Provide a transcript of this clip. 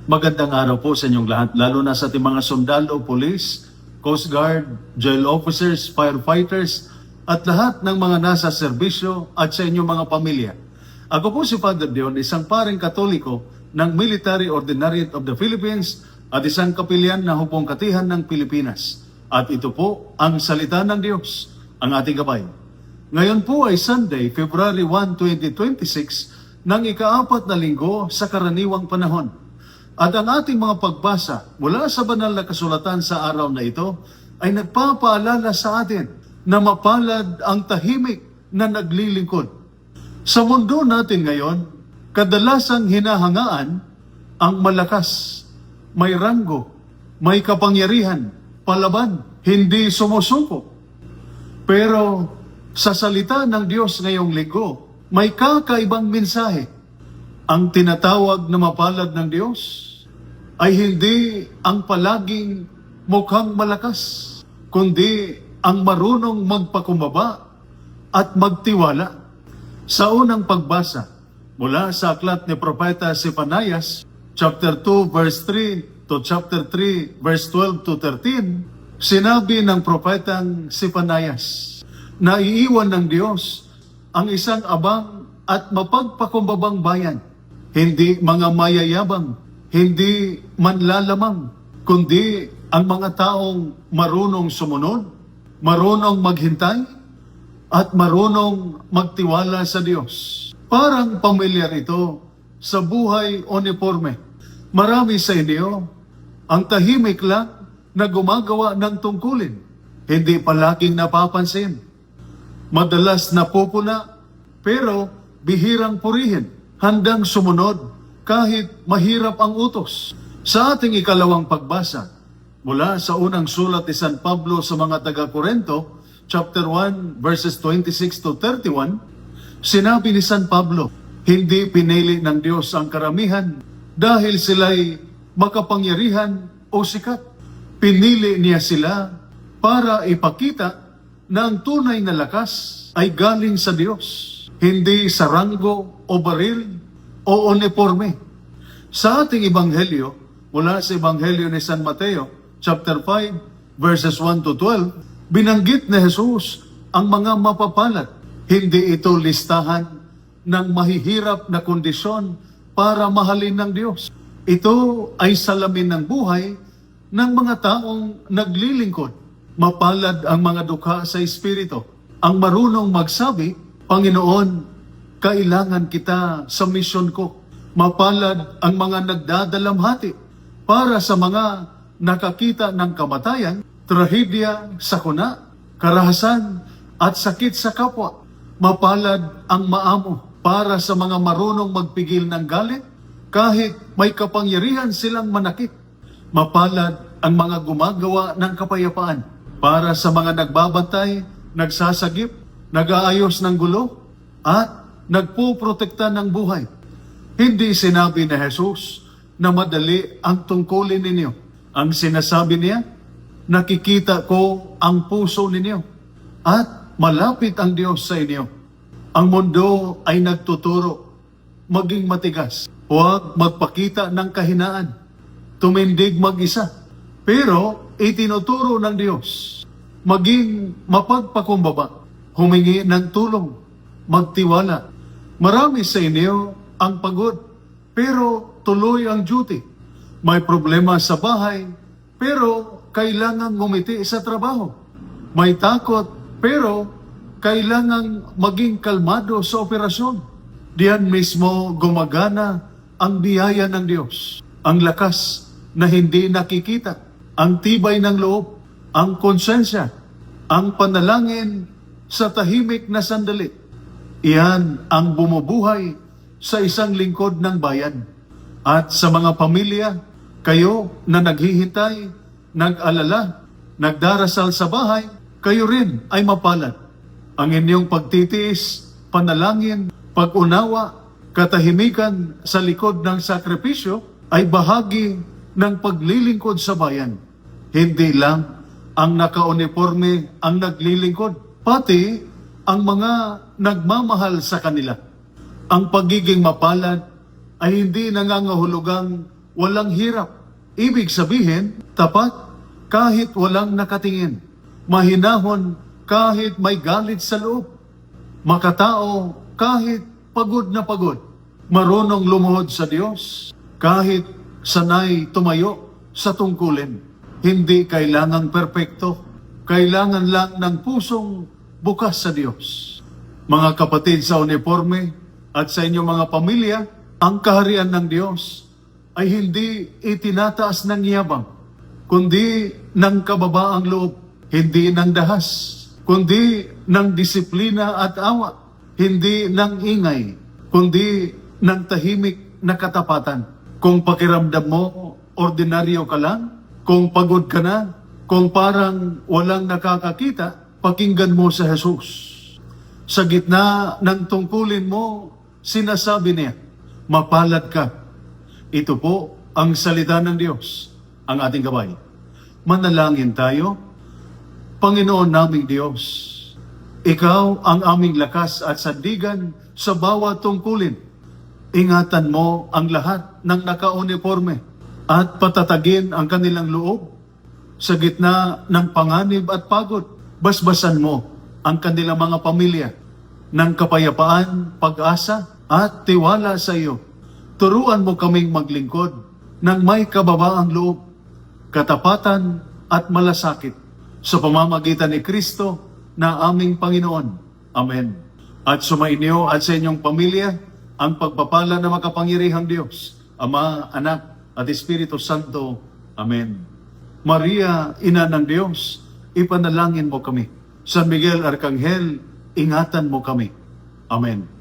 Magandang araw po sa inyong lahat, lalo na sa ating mga sundalo, police, Coast Guard, jail officers, firefighters, at lahat ng mga nasa serbisyo at sa inyong mga pamilya. Ako po si Father Dion, isang paring Katoliko ng Military Ordinariate of the Philippines at isang kapilyan na hupong katihan ng Pilipinas. At ito po ang salita ng Diyos, ang ating gabay. Ngayon po ay Sunday, February 1, 2026, ng ika-4 na linggo sa karaniwang panahon. At ang ating mga pagbasa mula sa banal na kasulatan sa araw na ito ay nagpapaalala sa atin na mapalad ang tahimik na naglilingkod. Sa mundo natin ngayon, kadalasang hinahangaan ang malakas, may ranggo, may kapangyarihan, palaban, hindi sumusuko. Pero sa salita ng Diyos ngayong linggo, may kakaibang mensahe. Ang tinatawag na mapalad ng Diyos ay hindi ang palaging mukhang malakas, kundi ang marunong magpakumbaba at magtiwala. Sa unang pagbasa, mula sa aklat ni Propeta Zephanias, chapter 2, verse 3 to chapter 3, verse 12 to 13, sinabi ng Propetang Zephanias na iiwan ng Diyos ang isang abang at mapagpakumbabang bayan, hindi mga mayayabang, hindi manlalamang, kundi ang mga taong marunong sumunod, marunong maghintay, at marunong magtiwala sa Diyos. Parang pamilyar ito sa buhay uniforme. Marami sa inyo ang tahimik lang na gumagawa ng tungkulin, hindi palaging napapansin. Madalas napupuna, pero bihirang purihin, handang sumunod kahit mahirap ang utos. Sa ating ikalawang pagbasa, mula sa unang sulat ni San Pablo sa mga taga-Korento, chapter 1, verses 26 to 31, sinabi ni San Pablo, hindi pinili ng Diyos ang karamihan dahil sila'y makapangyarihan o sikat. Pinili niya sila para ipakita na ang tunay na lakas ay galing sa Diyos, hindi sa ranggo o baril o uniforme. Sa ating Ebanghelyo, mula sa Ebanghelyo ni San Mateo, chapter 5, verses 1 to 12, binanggit ni Jesus ang mga mapapalad. Hindi ito listahan ng mahihirap na kondisyon para mahalin ng Diyos. Ito ay salamin ng buhay ng mga taong naglilingkod. Mapalad ang mga dukha sa Espiritu, ang marunong magsabi, Panginoon, kailangan kita sa misyon ko. Mapalad ang mga nagdadalamhati para sa mga nakakita ng kamatayan, trahedya, sakuna, karahasan, at sakit sa kapwa. Mapalad ang maamo para sa mga marunong magpigil ng galit, kahit may kapangyarihan silang manakit. Mapalad ang mga gumagawa ng kapayapaan para sa mga nagbabantay, nagsasagip, nag-aayos ng gulo, at nagpuprotekta ng buhay. Hindi sinabi ni Jesus na madali ang tungkulin ninyo. Ang sinasabi niya, nakikita ko ang puso ninyo at malapit ang Diyos sa inyo. Ang mundo ay nagtuturo, maging matigas. Huwag magpakita ng kahinaan, tumindig mag-isa. Pero itinuturo ng Diyos, maging mapagpakumbaba, humingi ng tulong, magtiwala. Marami sa inyo ang pagod, pero tuloy ang duty. May problema sa bahay, pero kailangan ngumiti sa trabaho. May takot, pero kailangan maging kalmado sa operasyon. Diyan mismo gumagana ang biyaya ng Diyos. Ang lakas na hindi nakikita, ang tibay ng loob, ang konsensya, ang panalangin sa tahimik na sandali. Iyan ang bumubuhay sa isang lingkod ng bayan. At sa mga pamilya, kayo na naghihintay, nag-alala, nagdarasal sa bahay, kayo rin ay mapalad. Ang inyong pagtitiis, panalangin, pag-unawa, katahimikan sa likod ng sakripisyo ay bahagi ng paglilingkod sa bayan. Hindi lang ang naka-uniforme ang naglilingkod, pati ang mga nagmamahal sa kanila. Ang pagiging mapalad ay hindi nangangahulugang walang hirap. Ibig sabihin, tapat kahit walang nakatingin. Mahinahon kahit may galit sa loob. Makatao kahit pagod na pagod. Marunong lumuhod sa Diyos kahit sanay tumayo sa tungkulin. Hindi kailangang perpekto. Kailangan lang ng pusong bukas sa Diyos. Mga kapatid sa uniforme at sa inyong mga pamilya, ang kaharian ng Diyos ay hindi itinataas ng yabang, kundi ng kababaang loob, hindi ng dahas, kundi ng disiplina at awa, hindi ng ingay, kundi ng tahimik na katapatan. Kung pakiramdam mo, ordinaryo ka lang, kung pagod ka na, kung parang walang nakakakita, pakinggan mo sa Jesus. Sa gitna ng tungkulin mo, sinasabi niya, mapalad ka. Ito po ang salita ng Diyos, ang ating gabay. Manalangin tayo. Panginoon naming Diyos, Ikaw ang aming lakas at sandigan sa bawat tungkulin. Ingatan mo ang lahat ng naka-uniforme at patatagin ang kanilang loob. Sa gitna ng panganib at pagod, basbasan mo ang kanilang mga pamilya ng kapayapaan, pag-asa at tiwala sa iyo. Turuan mo kaming maglingkod ng may kababaang loob, katapatan at malasakit sa pamamagitan ni Kristo na aming Panginoon. Amen. At sumainyo at sa inyong pamilya ang pagpapala na makapangyarihang Diyos, Ama, Anak at Espiritu Santo. Amen. Maria, Ina ng Diyos, ipanalangin mo kami. San Miguel Arcangel, ingatan mo kami. Amen.